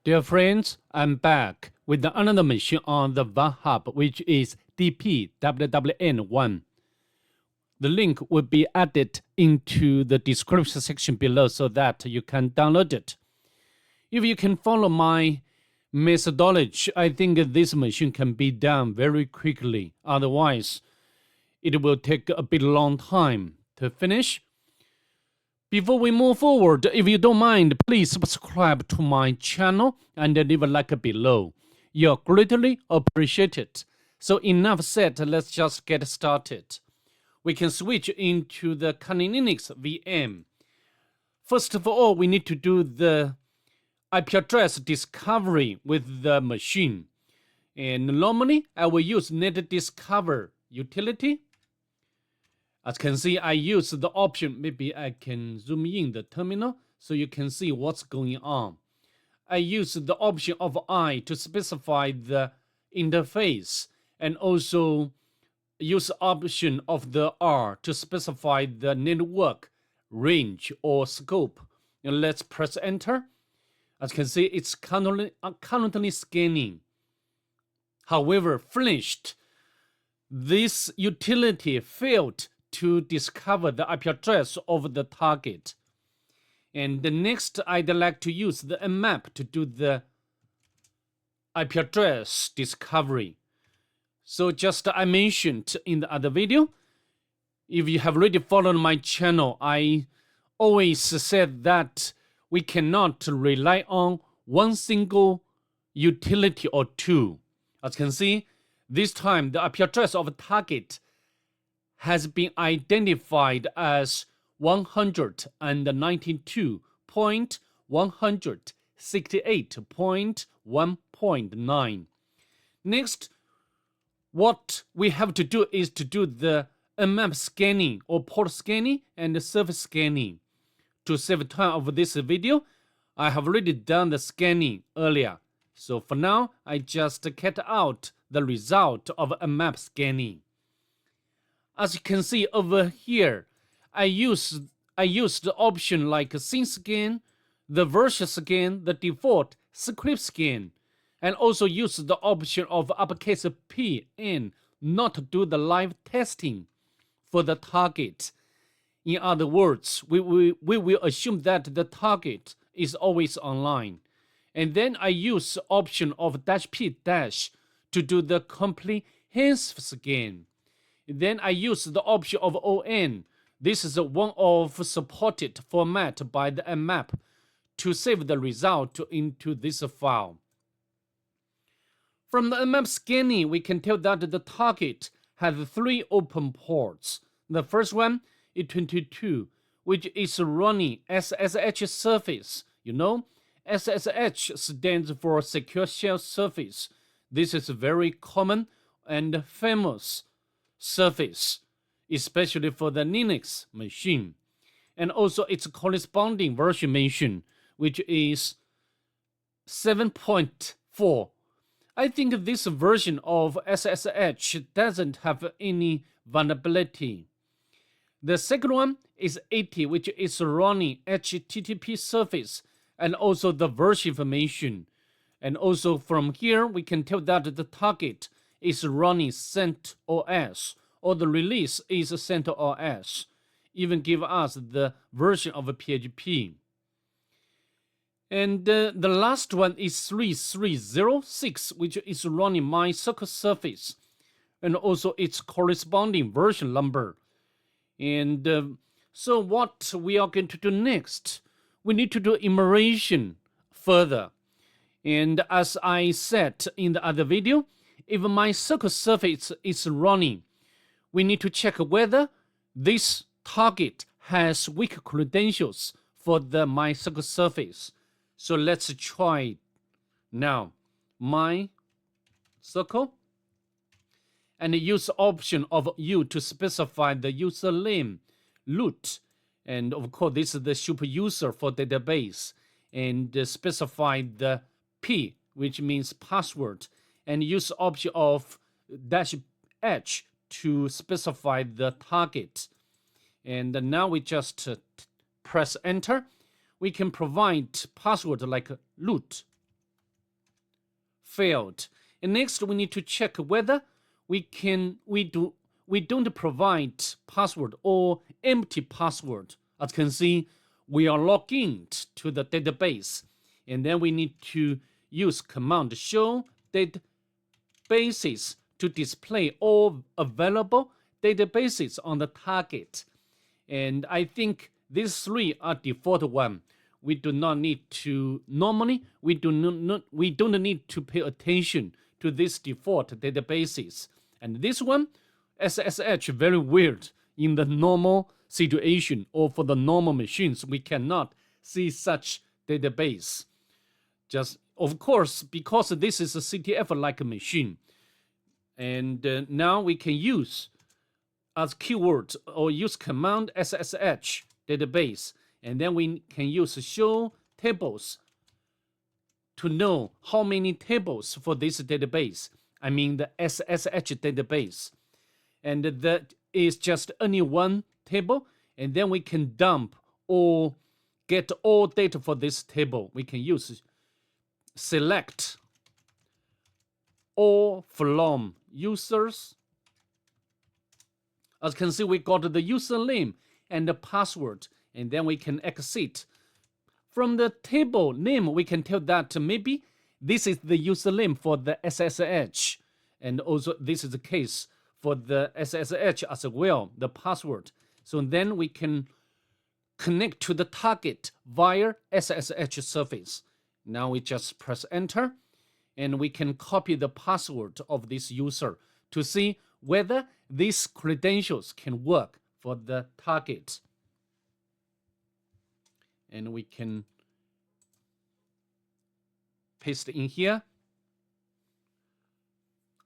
Dear friends, I'm back with another machine on the Vulnhub, which is Dpwwn1. The link will be added into the description section below so that you can download it. If you can follow my methodology, I think this machine can be done very quickly. Otherwise, it will take a bit long time to finish. Before we move forward, if you don't mind, please subscribe to my channel and leave a like below. You're greatly appreciated. So enough said, let's just get started. We can switch into the Kali Linux VM. First of all, we need to do the IP address discovery with the machine. And normally, I will use NetDiscover utility. As you can see, I use the option. Maybe I can zoom in the terminal so you can see what's going on. I use the option of I to specify the interface, and also use option of the R to specify the network range or scope. Now let's press enter. As you can see, it's currently scanning. However, finished. This utility failed to discover the IP address of the target. And next, I'd like to use the mmap to do the IP address discovery. So just I mentioned in the other video, if you have already followed my channel, I always said that we cannot rely on one single utility or two. As you can see, this time the IP address of a target has been identified as 192.168.1.9. Next, what we have to do is to do the mmap scanning or port scanning and surface scanning. To save time of this video, I have already done the scanning earlier. So for now, I just cut out the result of mmap scanning. As you can see over here, I used the option like scene scan, the version scan, the default script scan, and also use the option of uppercase P and not do the live testing for the target. In other words, we will assume that the target is always online. And then I use the option of -P- to do the comprehensive scan. Then I use the option of ON. This is one of supported format by the mmap to save the result into this file. From the mmap scanning, we can tell that the target has 3 open ports. The first one is 22, which is running SSH service. You know, SSH stands for Secure Shell Service. This is very common and famous service, especially for the Linux machine. And also its corresponding version mentioned, which is 7.4. I think this version of SSH doesn't have any vulnerability. The second one is 80, which is running HTTP service and also the version information. And also from here, we can tell that the target is running CentOS, or the release is CentOS. Even give us the version of PHP. And the last one is 3306, which is running MySQL Service, and also its corresponding version number. And so what we are going to do next, we need to do enumeration further. And as I said in the other video, if MySQL Service is running, we need to check whether this target has weak credentials for the MySQL Service. So let's try now MySQL and use option of U to specify the username root. And of course, this is the super user for database, and specify the P, which means password, and use option of -H to specify the target. And now we just press enter. We can provide password like root failed. And next, we need to check whether we don't provide password or empty password. As you can see, we are logged in to the database, and then we need to use command show databases to display all available databases on the target. And I think these three are default one. We do not need to, normally, we don't need to pay attention to these default databases. And this one, SSH, very weird. In the normal situation or for the normal machines, we cannot see such database. Just, of course, because this is a CTF-like machine. And now we can use as keyword or use command SSH database. And then we can use show tables to know how many tables for this database. I mean the SSH database. And that is just only one table. And then we can dump or get all data for this table. We can use select all from users. As you can see, we got the username and the password. And then we can exit. From the table name, we can tell that maybe this is the username for the SSH. And also this is the case for the SSH as well, the password. So then we can connect to the target via SSH service. Now we just press enter, and we can copy the password of this user to see whether these credentials can work for the target. And we can paste in here.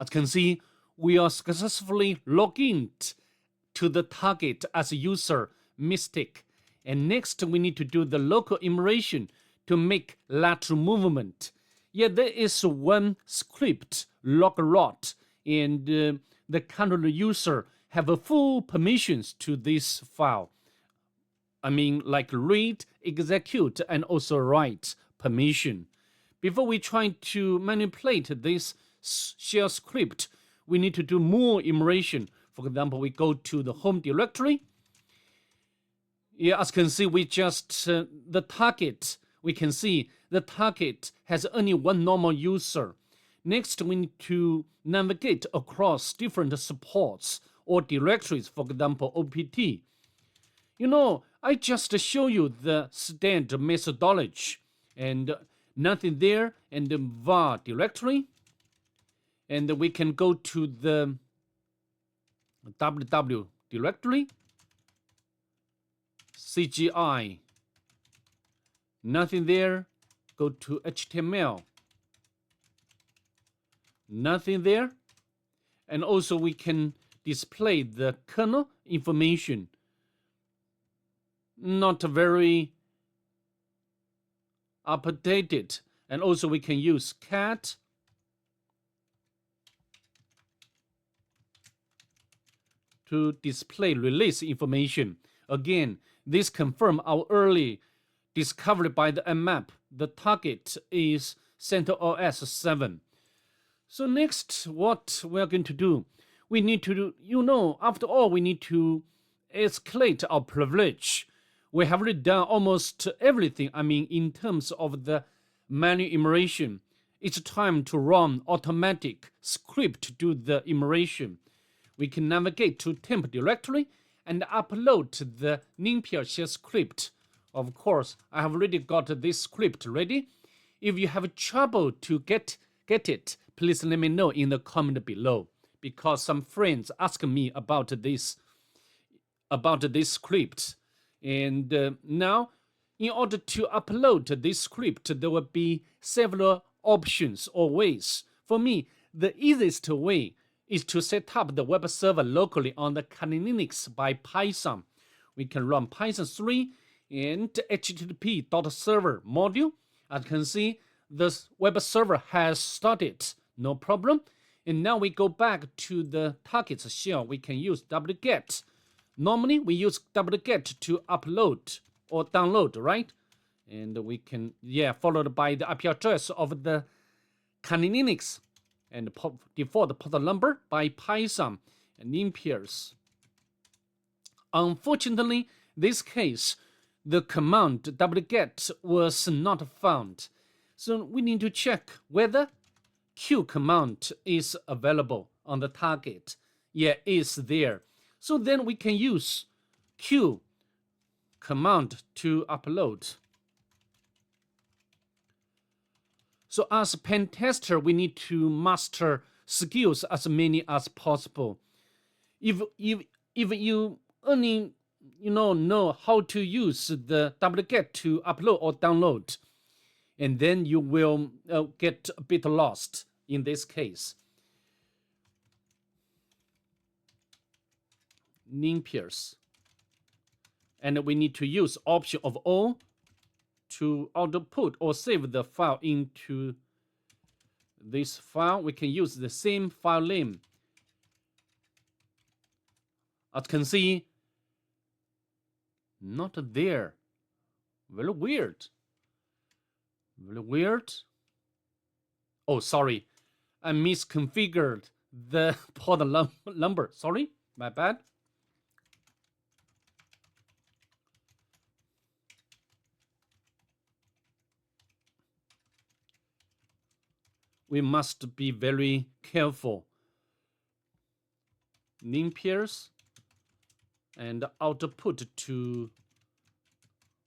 As you can see, we are successfully logged in to the target as a user Mystic. And next, we need to do the local immersion to make lateral movement. Yeah, there is one script, logrot, and the current user have a full permissions to this file. I mean, like read, execute, and also write permission. Before we try to manipulate this shell script, we need to do more immersion. For example, we go to the home directory. Yeah, as you can see, we just, the target, we can see the target has only one normal user. Next, we need to navigate across different supports or directories, for example, OPT. You know, I just show you the standard methodology, and nothing there, and the var directory. And we can go to the www directory, CGI, nothing there. Go to HTML, nothing there. And also we can display the kernel information. Not very updated. And also we can use cat to display release information. Again, this confirms our early discovery by the mmap. The target is CentOS 7. So next, what we're going to do, we need to do, you know, after all, we need to escalate our privilege. We have already done almost everything. I mean, in terms of the manual immersion, it's time to run automatic script to do the immersion. We can navigate to temp directory and upload the NumPy shell script. Of course, I have already got this script ready. If you have trouble to get it, please let me know in the comment below, because some friends ask me about this script. And now, in order to upload this script, there will be several options or ways. For me, the easiest way is to set up the web server locally on the Kali Linux by Python. We can run Python 3 and http.server module. As you can see, the web server has started, no problem. And now we go back to the target shell. We can use wget. Normally, we use wget to upload or download, right? And we can, followed by the IP address of the Kali Linux and default port number by Python and limpiers. Unfortunately, this case, the command wget was not found. So we need to check whether Q command is available on the target. Yeah, it's there. So then we can use Q command to upload. So as pen tester, we need to master skills as many as possible. If you only know how to use the wget to upload or download, and then you will get a bit lost in this case. Limpiers. And we need to use option of O to output or save the file into this file. We can use the same file name. As you can see, not there. Very weird. Very weird. Oh, sorry. I misconfigured the port number. Sorry, my bad. We must be very careful. Limpiers and output to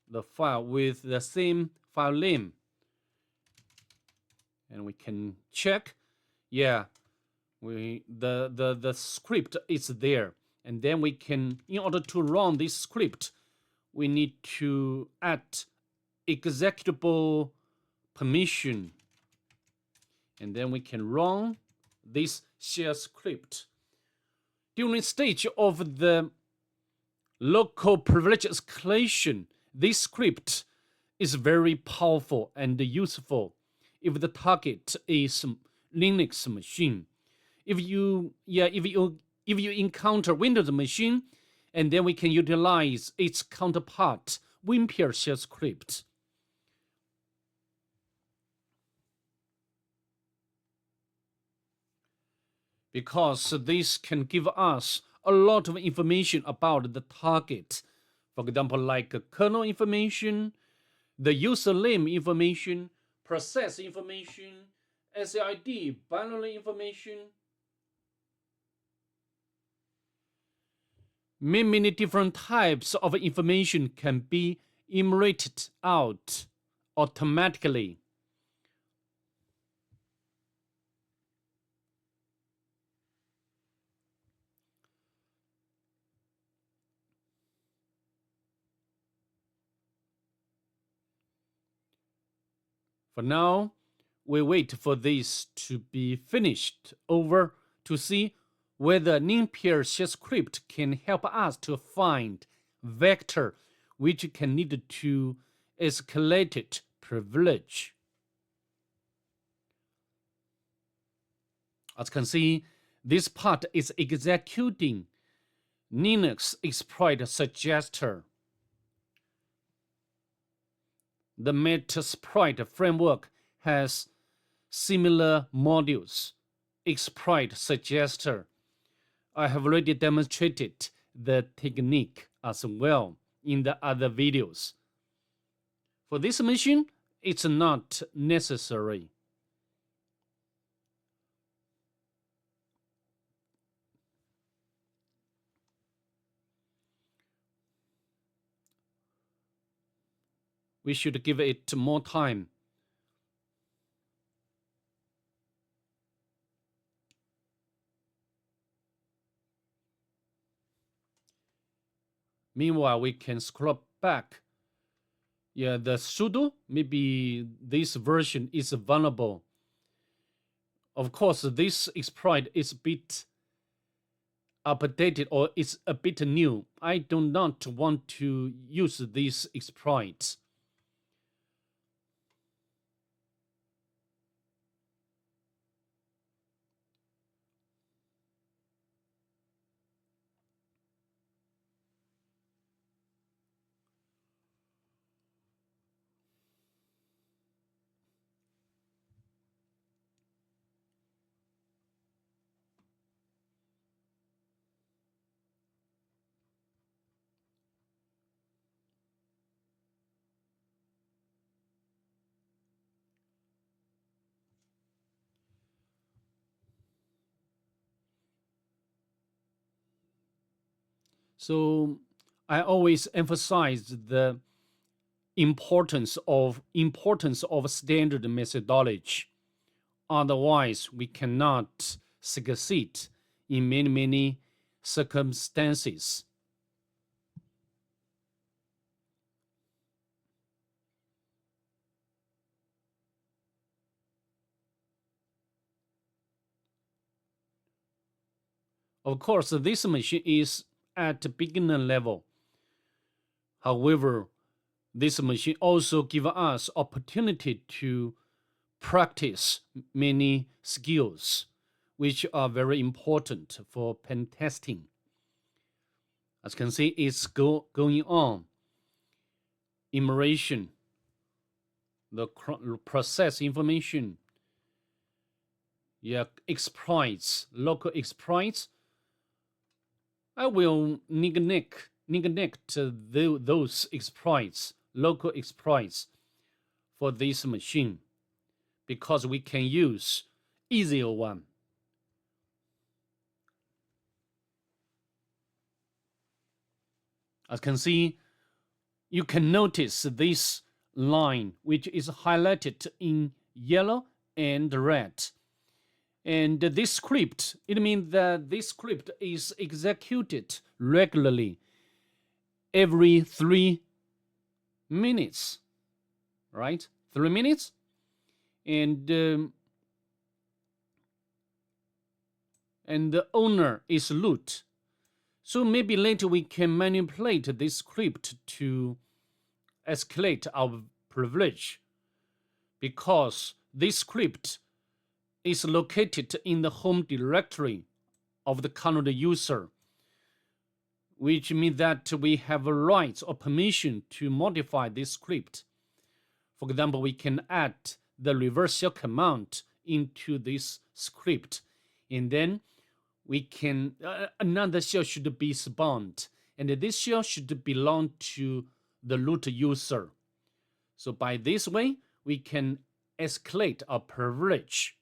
the file with the same file name. And we can check. Yeah, the script is there. And then we can, in order to run this script, we need to add executable permission. And then we can run this shell script. During the stage of the local privilege escalation, this script is very powerful and useful if the target is Linux machine. If you encounter Windows machine, and then we can utilize its counterpart, WinPair shell script. Because this can give us a lot of information about the target. For example, like kernel information, the username information, process information, SID binary information. Many different types of information can be enumerated out automatically. For now, we wait for this to be finished over to see whether limpier shell script can help us to find vector which can lead to escalated privilege. As you can see, this part is executing Linux exploit suggester. The Metasploit framework has similar modules. Exploit suggester. I have already demonstrated the technique as well in the other videos. For this machine, it's not necessary. We should give it more time. Meanwhile, we can scroll back. Yeah, the sudo, maybe this version is vulnerable. Of course, this exploit is a bit updated or it's a bit new. I do not want to use this exploit. So I always emphasize the importance of standard methodology. Otherwise, we cannot succeed in many circumstances. Of course, this machine is at beginner level. However, this machine also gives us opportunity to practice many skills, which are very important for pen testing. As you can see, it's going on. Immersion, the process information, yeah, exploits, local exploits. I will neglect those exploits, local exploits, for this machine because we can use easier one. As you can see, you can notice this line which is highlighted in yellow and red. And this script, it means that this script is executed regularly every 3 minutes, right? 3 minutes. And the owner is root. So maybe later we can manipulate this script to escalate our privilege because this script is located in the home directory of the current user, which means that we have a right or permission to modify this script. For example, we can add the reverse shell command into this script, and then we can another shell should be spawned, and this shell should belong to the root user. So by this way, we can escalate our privilege.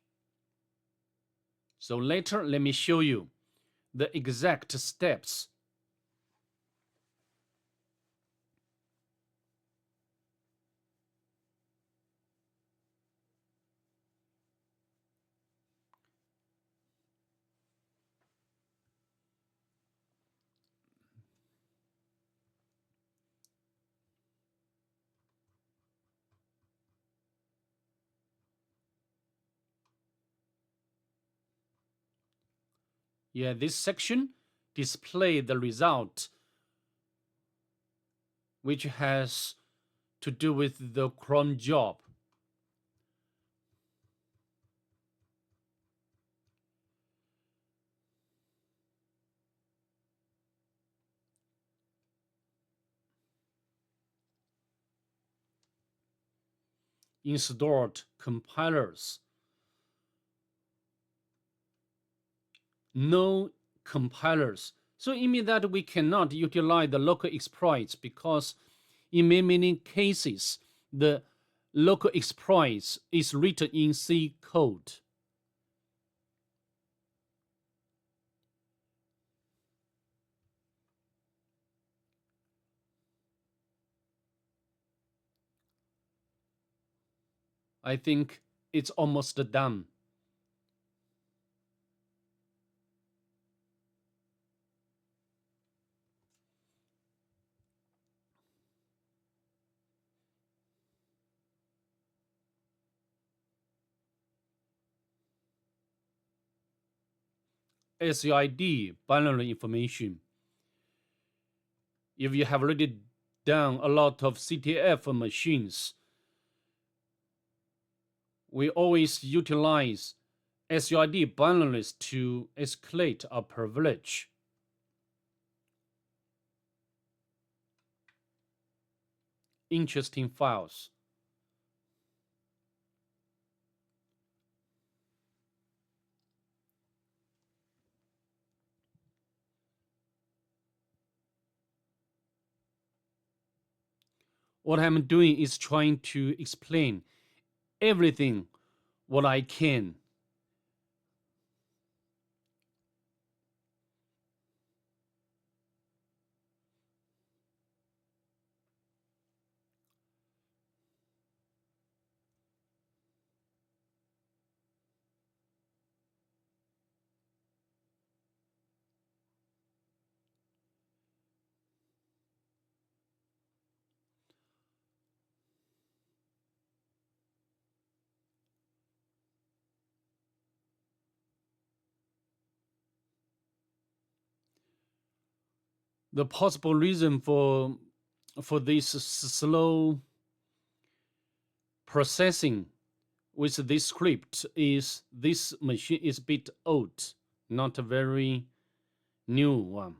So later, let me show you the exact steps. Yeah, this section display the result, which has to do with the cron job. Installed compilers. No compilers. So it means that we cannot utilize the local exploits because in many cases, the local exploits is written in C code. I think it's almost done. SUID binary information. If you have already done a lot of CTF machines, we always utilize SUID binaries to escalate our privilege. Interesting files. What I'm doing is trying to explain everything what I can. the possible reason for this slow processing with this script is this machine is a bit old, not a very new one.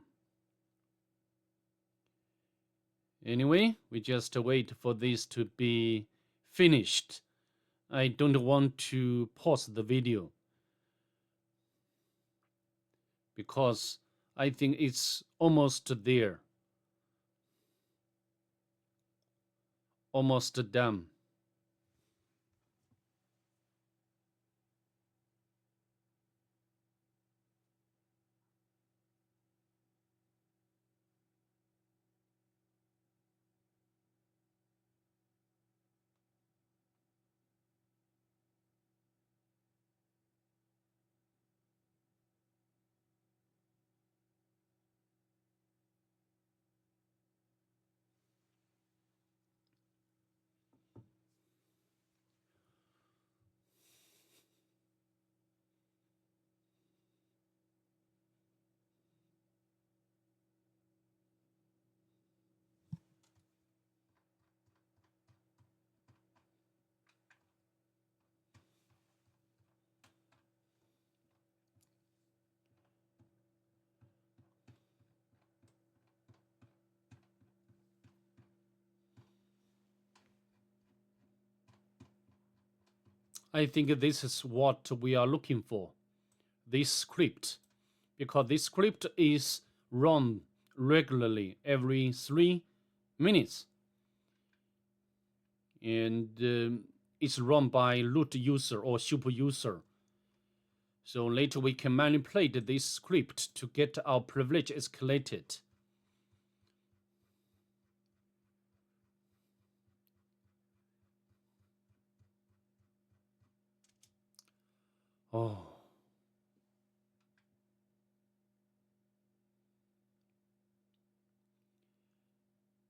Anyway, we just wait for this to be finished. I don't want to pause the video because I think it's almost there. Almost done. I think this is what we are looking for, this script, because this script is run regularly every 3 minutes. And it's run by root user or super user. So later we can manipulate this script to get our privilege escalated. Oh.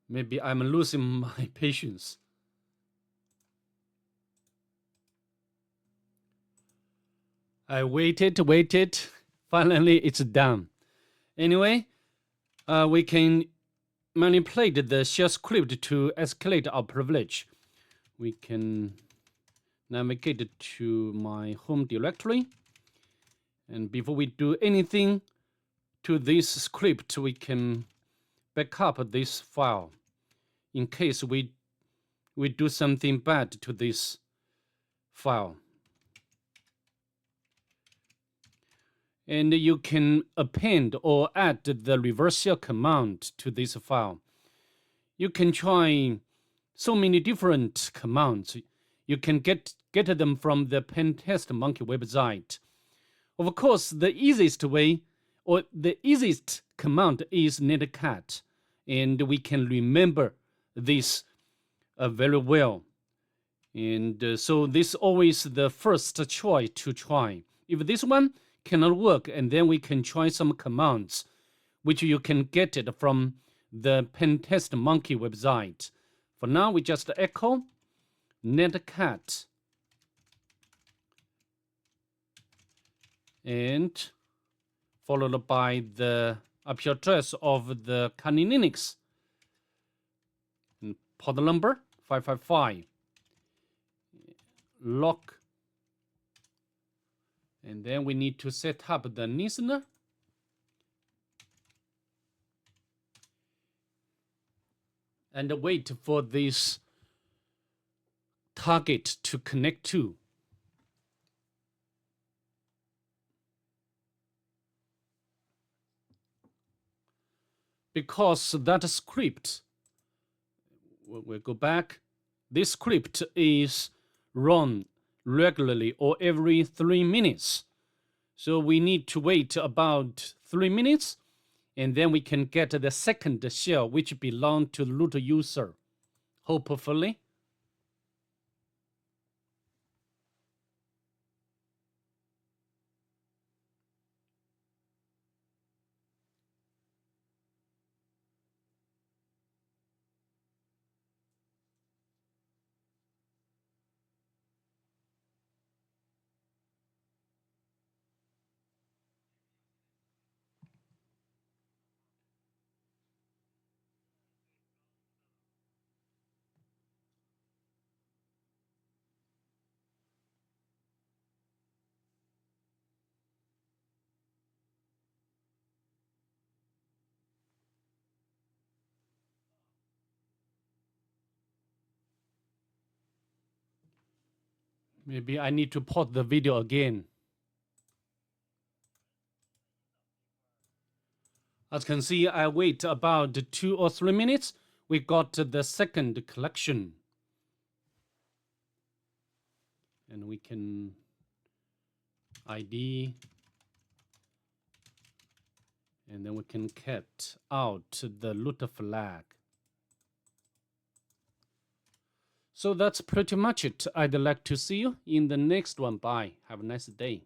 Maybe I'm losing my patience. I waited. Finally, it's done. Anyway, we can manipulate the shell script to escalate our privilege. We can navigate to my home directory. And before we do anything to this script, we can back up this file in case we do something bad to this file. And you can append or add the reverse shell command to this file. You can try so many different commands. You can get them from the Pentest Monkey website. Of course, the easiest way or the easiest command is netcat, and we can remember this very well. And so this is always the first choice to try. If this one cannot work, and then we can try some commands, which you can get it from the Pentest Monkey website. For now, we just echo netcat and followed by the IP address of the Kali Linux and port number 555 lock, and then we need to set up the listener. And wait for this target to connect to. Because that script, we'll go back, this script is run regularly or every 3 minutes. So we need to wait about 3 minutes, and then we can get the second shell, which belongs to the root user, hopefully. Maybe I need to pause the video again. As you can see, I wait about 2 or 3 minutes. We got the second collection. And we can ID. And then we can cut out the root flag. So that's pretty much it. I'd like to see you in the next one. Bye. Have a nice day.